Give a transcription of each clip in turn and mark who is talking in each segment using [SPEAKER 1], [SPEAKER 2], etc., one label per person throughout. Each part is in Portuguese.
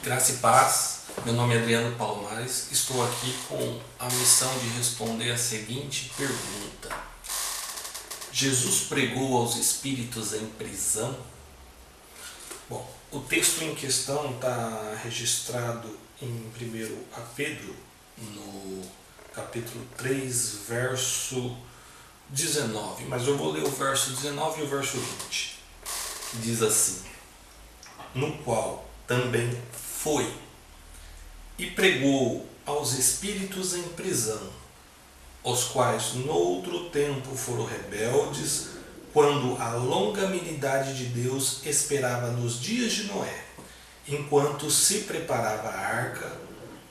[SPEAKER 1] Graça e paz, meu nome é Adriano Palomares, estou aqui com a missão de responder a seguinte pergunta: Jesus pregou aos espíritos em prisão? Bom, o texto em questão está registrado em 1 a Pedro, no capítulo 3, verso 19, mas eu vou ler o verso 19 e o verso 20. Diz assim: no qual também foi e pregou aos espíritos em prisão, os quais noutro tempo foram rebeldes, quando a longanimidade de Deus esperava nos dias de Noé, enquanto se preparava a arca,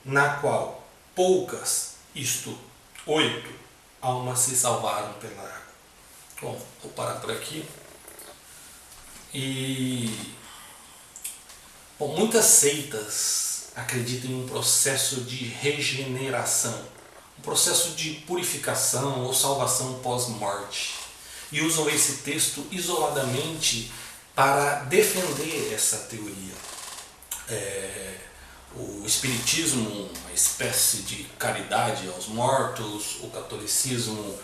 [SPEAKER 1] na qual poucas, isto, 8 almas se salvaram pela água. Bom, vou parar por aqui. Muitas seitas acreditam em um processo de regeneração, um processo de purificação ou salvação pós-morte, e usam esse texto isoladamente para defender essa teoria. O espiritismo, uma espécie de caridade aos mortos, o catolicismo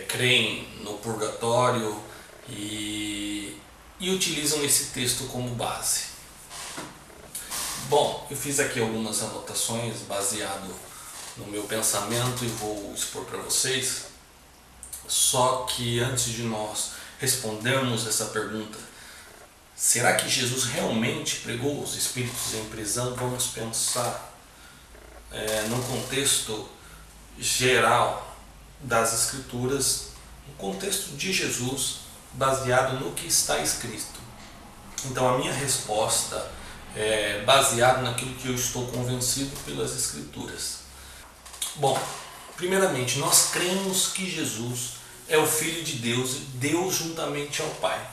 [SPEAKER 1] creem no purgatório e utilizam esse texto como base. Bom, eu fiz aqui algumas anotações baseado no meu pensamento e vou expor para vocês. Só que antes de nós respondermos essa pergunta, será que Jesus realmente pregou os espíritos em prisão? Vamos pensar num contexto geral das Escrituras, no contexto de Jesus, baseado no que está escrito. Então a minha resposta é baseada naquilo que eu estou convencido pelas Escrituras. Bom, primeiramente, nós cremos que Jesus é o Filho de Deus, Deus juntamente ao Pai.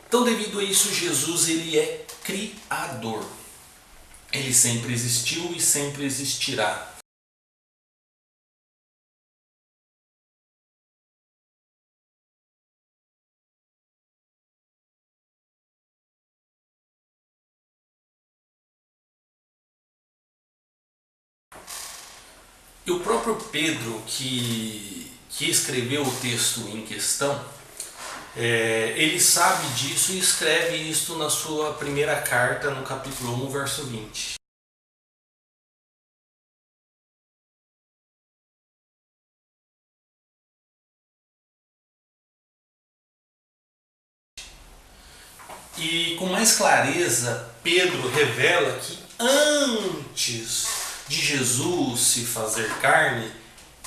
[SPEAKER 1] Então, devido a isso, Jesus ele é Criador. Ele sempre existiu e sempre existirá. E o próprio Pedro, que escreveu o texto em questão, ele sabe disso e escreve isto na sua primeira carta, no capítulo 1, verso 20. E com mais clareza, Pedro revela que antes de Jesus se fazer carne,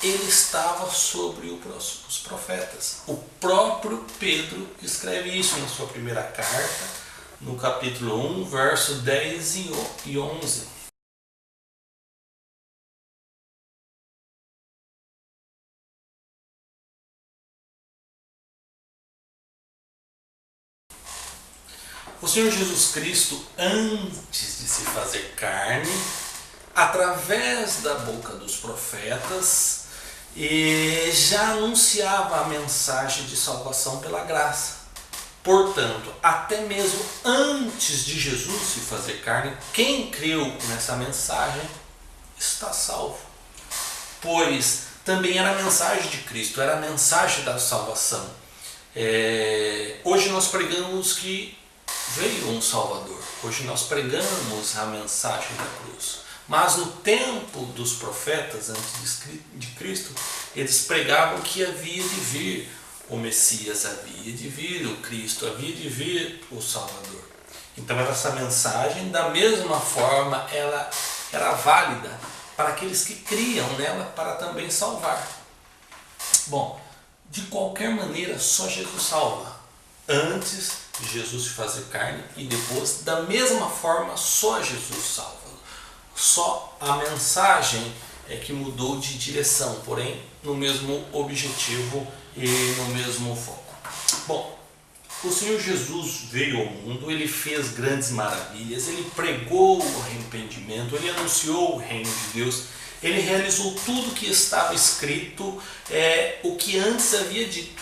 [SPEAKER 1] ele estava sobre os profetas. O próprio Pedro escreve isso na sua primeira carta, no capítulo 1, verso 10 e 11. O Senhor Jesus Cristo, antes de se fazer carne, através da boca dos profetas, já anunciava a mensagem de salvação pela graça. Portanto, até mesmo antes de Jesus se fazer carne, quem creu nessa mensagem está salvo. Pois também era a mensagem de Cristo, era a mensagem da salvação. Hoje nós pregamos que veio um Salvador. Hoje nós pregamos a mensagem da cruz. Mas no tempo dos profetas, antes de Cristo, eles pregavam que havia de vir o Messias, havia de vir o Cristo, havia de vir o Salvador. Então essa mensagem, da mesma forma, ela era válida para aqueles que criam nela para também salvar. Bom, de qualquer maneira, só Jesus salva. Antes de Jesus se fazer carne e depois, da mesma forma, só Jesus salva. Só a mensagem é que mudou de direção, porém no mesmo objetivo e no mesmo foco. Bom, o Senhor Jesus veio ao mundo, ele fez grandes maravilhas, ele pregou o arrependimento, ele anunciou o reino de Deus, ele realizou tudo que estava escrito, o que antes havia dito.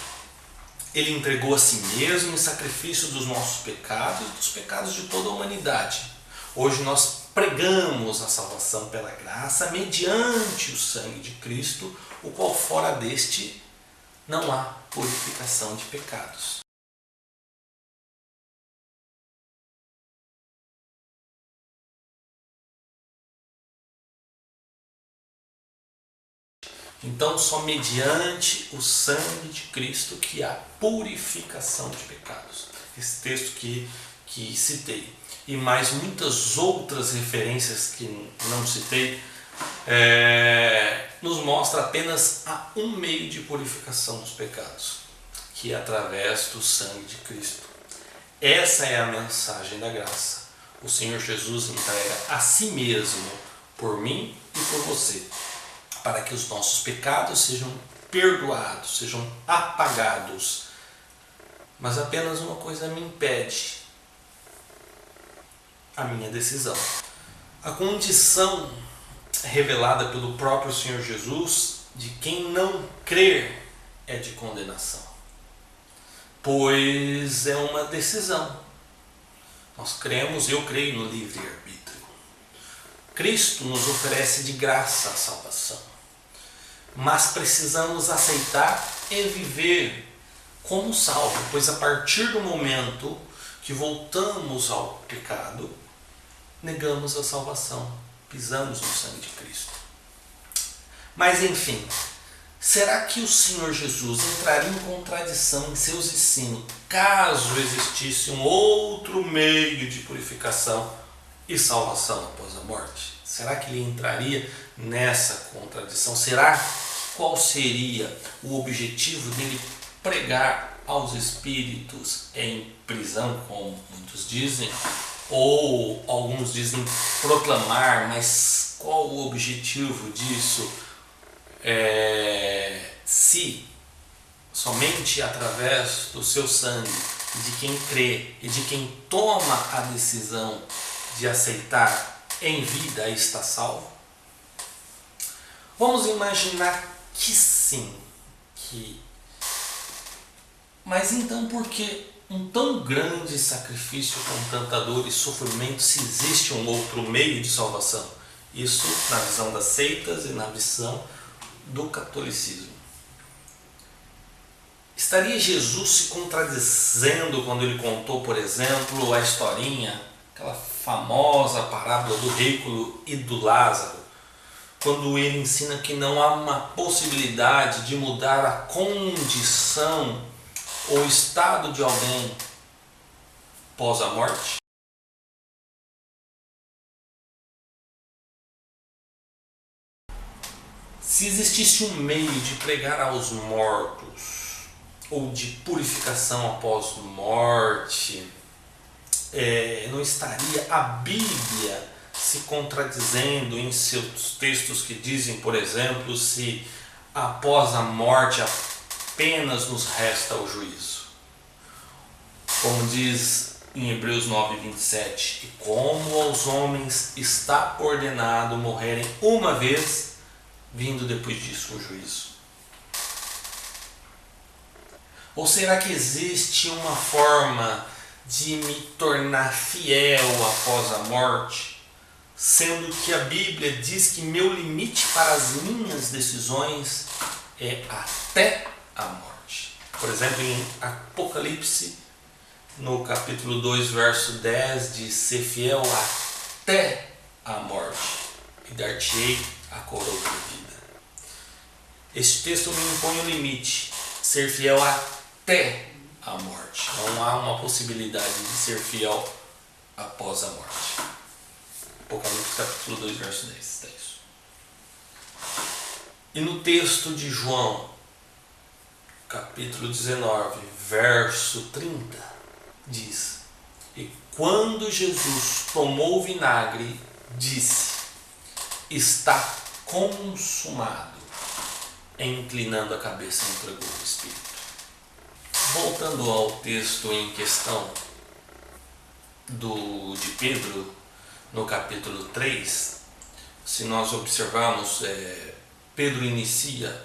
[SPEAKER 1] Ele entregou a si mesmo em sacrifício dos nossos pecados e dos pecados de toda a humanidade. Hoje nós pregamos a salvação pela graça mediante o sangue de Cristo, o qual fora deste não há purificação de pecados. Então, só mediante o sangue de Cristo que há purificação de pecados. Esse texto que citei. E mais muitas outras referências que não citei, nos mostra apenas a um meio de purificação dos pecados, que é através do sangue de Cristo. Essa é a mensagem da graça. O Senhor Jesus entrega a si mesmo por mim e por você, para que os nossos pecados sejam perdoados, sejam apagados. Mas apenas uma coisa me impede: a minha decisão. A condição revelada pelo próprio Senhor Jesus de quem não crer é de condenação, pois é uma decisão. Nós cremos, eu creio no livre-arbítrio. Cristo nos oferece de graça a salvação, mas precisamos aceitar e viver como salvo, pois a partir do momento que voltamos ao pecado, negamos a salvação, pisamos no sangue de Cristo. Mas enfim, será que o Senhor Jesus entraria em contradição em seus ensinos caso existisse um outro meio de purificação e salvação após a morte? Será que ele entraria nessa contradição? Qual seria o objetivo dele pregar aos espíritos em prisão, como muitos dizem, ou alguns dizem proclamar, mas qual o objetivo disso? Se somente através do seu sangue, de quem crê e de quem toma a decisão de aceitar em vida está salvo? Vamos imaginar que sim, mas então por que um tão grande sacrifício com tanta dor e sofrimento, se existe um outro meio de salvação? Isso na visão das seitas e na visão do catolicismo. Estaria Jesus se contradizendo quando ele contou, por exemplo, a historinha, aquela famosa parábola do rico e do Lázaro, quando ele ensina que não há uma possibilidade de mudar a condição ou estado de alguém após a morte? Se existisse um meio de pregar aos mortos ou de purificação após morte, não estaria a Bíblia se contradizendo em seus textos que dizem, por exemplo, se após a morte apenas nos resta o juízo? Como diz em Hebreus 9:27, e como aos homens está ordenado morrerem uma vez, vindo depois disso o juízo. Ou será que existe uma forma de me tornar fiel após a morte, sendo que a Bíblia diz que meu limite para as minhas decisões é até a morte? Por exemplo, em Apocalipse, no capítulo 2, verso 10, diz: ser fiel até a morte, e dar-te-ei a coroa da vida. Este texto me impõe um limite: ser fiel até a morte. Não há uma possibilidade de ser fiel após a morte. Apocalipse capítulo 2, verso 10. É isso. E no texto de João, capítulo 19, verso 30, diz: e quando Jesus tomou o vinagre, disse: está consumado. Inclinando a cabeça, entregou o Espírito. Voltando ao texto em questão de Pedro, no capítulo 3, se nós observarmos, Pedro inicia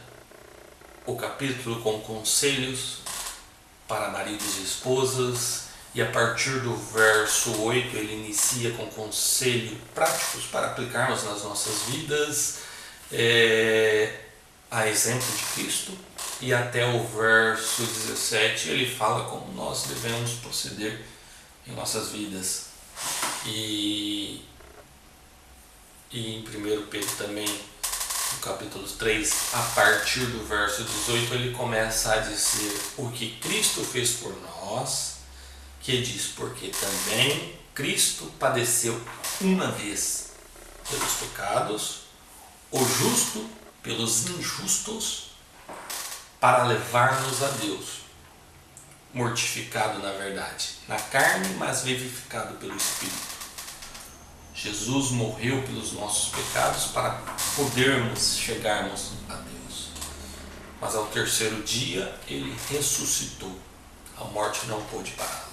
[SPEAKER 1] o capítulo com conselhos para maridos e esposas,
[SPEAKER 2] e a partir do verso 8 ele inicia com conselhos práticos para aplicarmos nas nossas vidas, a exemplo de Cristo, e até o verso 17 ele fala como nós devemos proceder em nossas vidas. E em 1 Pedro também, no capítulo 3, a partir do verso 18, ele começa a dizer o que Cristo fez por nós, que diz, porque também Cristo padeceu uma vez pelos pecados, o justo pelos injustos, para levar-nos a Deus, mortificado na verdade, na carne, mas vivificado pelo Espírito. Jesus morreu pelos nossos pecados para podermos chegarmos a Deus. Mas ao terceiro dia ele ressuscitou. A morte não pôde pará-lo.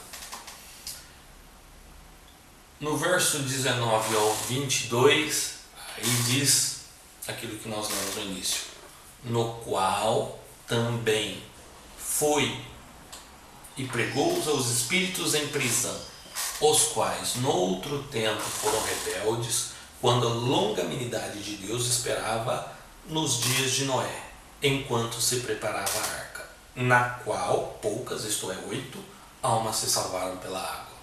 [SPEAKER 2] No verso 19 ao 22, aí diz aquilo que nós lemos no início. No qual também foi e pregou aos espíritos em prisão, os quais no outro tempo foram rebeldes, quando a longanimidade de Deus esperava nos dias de Noé, enquanto se preparava a arca, na qual poucas, isto é, 8, almas se salvaram pela água.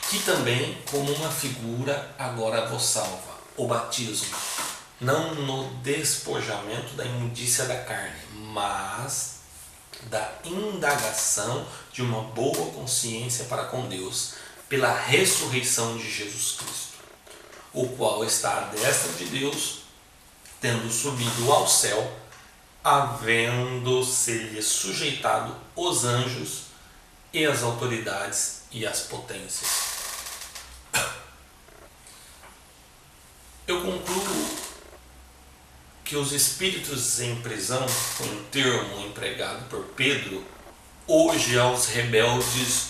[SPEAKER 2] Que também, como uma figura, agora vos salva, o batismo, não no despojamento da imundícia da carne, mas da indagação de uma boa consciência para com Deus, pela ressurreição de Jesus Cristo, o qual está à destra de Deus, tendo subido ao céu, havendo-se-lhe sujeitado os anjos e as autoridades e as potências. Eu concluo que os espíritos em prisão foi um termo empregado por Pedro hoje aos rebeldes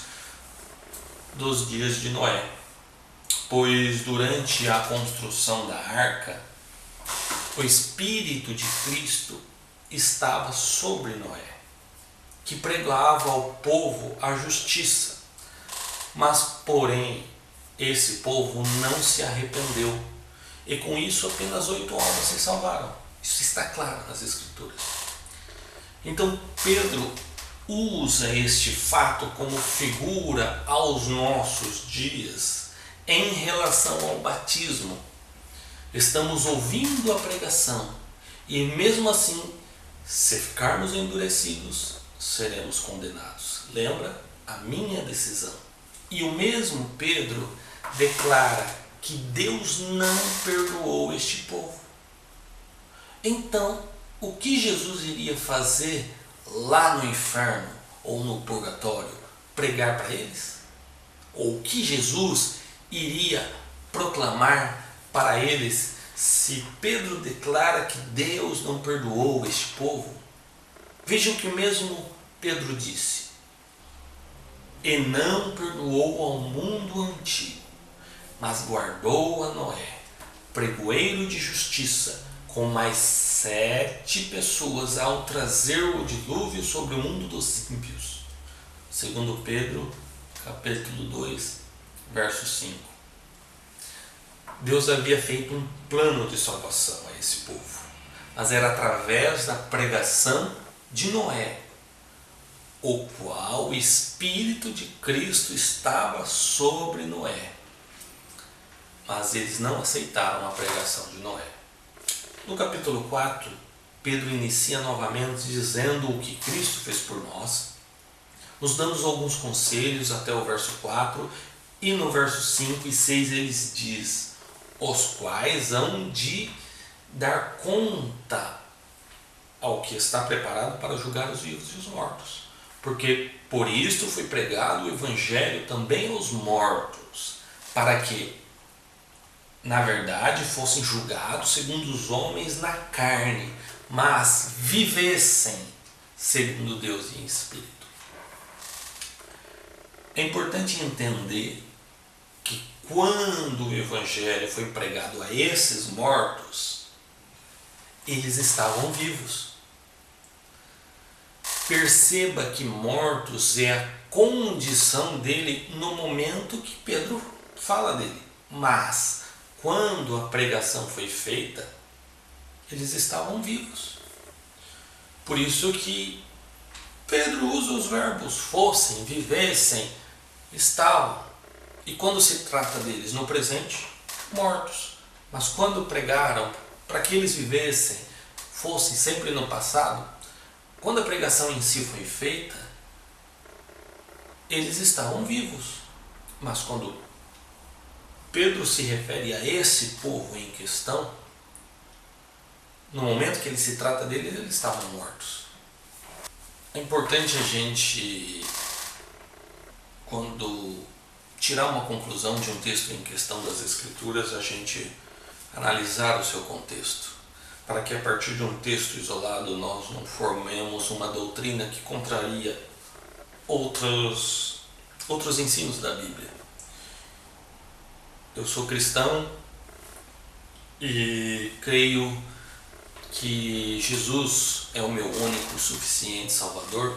[SPEAKER 2] dos dias de Noé, pois durante a construção da arca, o Espírito de Cristo estava sobre Noé, que pregava ao povo a justiça, mas porém esse povo não se arrependeu, e com isso apenas 8 almas se salvaram. Isso está claro nas Escrituras. Então Pedro usa este fato como figura aos nossos dias em relação ao batismo. Estamos ouvindo a pregação e mesmo assim, se ficarmos endurecidos, seremos condenados. Lembra? A minha decisão. E o mesmo Pedro declara que Deus não perdoou este povo. Então, o que Jesus iria fazer lá no inferno ou no purgatório? Pregar para eles? Ou o que Jesus iria proclamar para eles se Pedro declara que Deus não perdoou este povo? Vejam que mesmo Pedro disse: e não perdoou ao mundo antigo, mas guardou a Noé, pregoeiro de justiça, com mais 7 pessoas, ao trazer o dilúvio sobre o mundo dos ímpios. Segundo Pedro, capítulo 2, verso 5. Deus havia feito um plano de salvação a esse povo, mas era através da pregação de Noé, o qual o Espírito de Cristo estava sobre Noé. Mas eles não aceitaram a pregação de Noé. No capítulo 4, Pedro inicia novamente dizendo o que Cristo fez por nós, nos dando alguns conselhos até o verso 4, e no verso 5 e 6 ele diz: os quais hão de dar conta ao que está preparado para julgar os vivos e os mortos. Porque por isto foi pregado o Evangelho também aos mortos, para que, na verdade, fossem julgados segundo os homens na carne, mas vivessem segundo Deus em espírito. É importante entender que quando o Evangelho foi pregado a esses mortos, eles estavam vivos. Perceba que mortos é
[SPEAKER 1] condição dele no momento que Pedro fala dele. Mas, quando a pregação foi feita, eles estavam vivos. Por isso que Pedro usa os verbos fossem, vivessem, estavam. E quando se trata deles no presente, mortos. Mas quando pregaram para que eles vivessem, fossem sempre no passado, quando a pregação em si foi feita, eles estavam vivos. Mas quando Pedro se refere a esse povo em questão, no momento que ele se trata deles, eles estavam mortos. É importante a gente, quando tirar uma conclusão de um texto em questão das Escrituras, a gente analisar o seu contexto, para que a partir de um texto isolado nós não formemos uma doutrina que contraria outros ensinos da Bíblia. Eu sou cristão e creio que Jesus é o meu único e suficiente Salvador,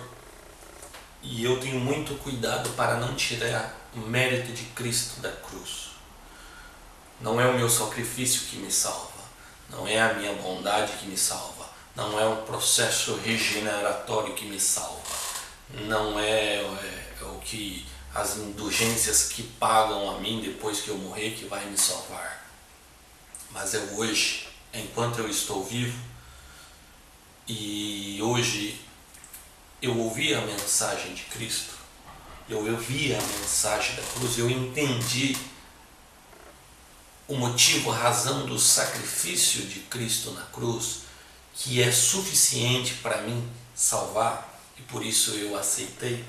[SPEAKER 1] e eu tenho muito cuidado para não tirar o mérito de Cristo da cruz. Não é o meu sacrifício que me salva, não é a minha bondade que me salva, não é um processo regeneratório que me salva, não é o que as indulgências que pagam a mim depois que eu morrer que vai me salvar. Mas é hoje, enquanto eu estou vivo, e hoje eu ouvi a mensagem de Cristo, eu ouvi a mensagem da cruz, eu entendi o motivo, a razão do sacrifício de Cristo na cruz, que é suficiente para mim salvar, e por isso eu aceitei.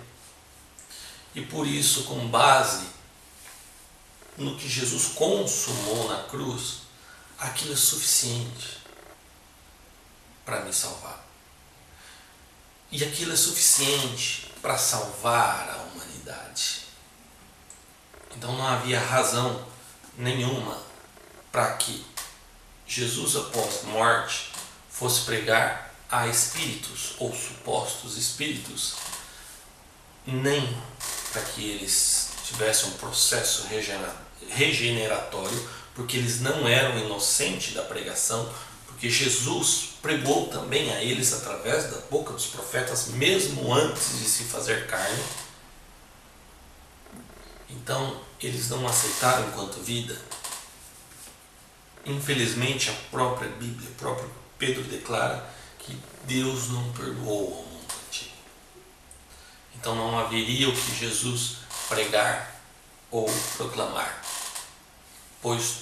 [SPEAKER 1] E por isso, com base no que Jesus consumou na cruz, aquilo é suficiente para me salvar. E aquilo é suficiente para salvar a humanidade. Então não havia razão nenhuma para que Jesus, após morte, fosse pregar a espíritos ou supostos espíritos, nem para que eles tivessem um processo regeneratório, porque eles não eram inocentes da pregação, porque Jesus pregou também a eles através da boca dos profetas, mesmo antes de se fazer carne. Então, eles não aceitaram enquanto vida. Infelizmente, a própria Bíblia, o próprio Pedro declara que Deus não perdoou ao mundo antigo. Então não haveria o que Jesus pregar ou proclamar, pois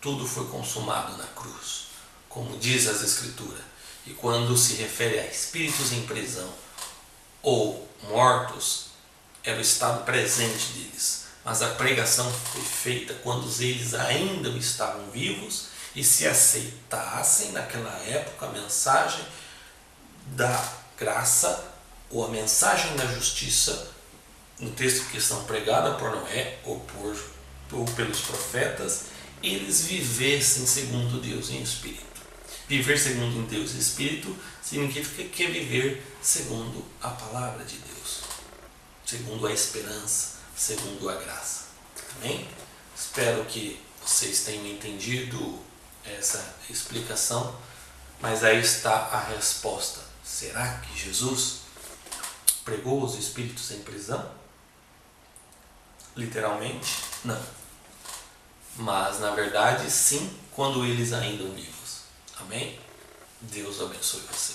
[SPEAKER 1] tudo foi consumado na cruz, como diz as Escrituras. E quando se refere a espíritos em prisão ou mortos, era o estado presente deles. Mas a pregação foi feita quando eles ainda estavam vivos e se aceitassem naquela época a mensagem da graça ou a mensagem da justiça, no texto que estão pregada por Noé ou pelos profetas, eles vivessem segundo Deus em Espírito. Viver segundo Deus em Espírito significa que é viver segundo a palavra de Deus, segundo a esperança, segundo a graça. Amém? Espero que vocês tenham entendido essa explicação, mas aí está a resposta. Será que Jesus pregou os espíritos em prisão? Literalmente, não. Mas, na verdade, sim, quando eles ainda vivos. Amém? Deus abençoe você.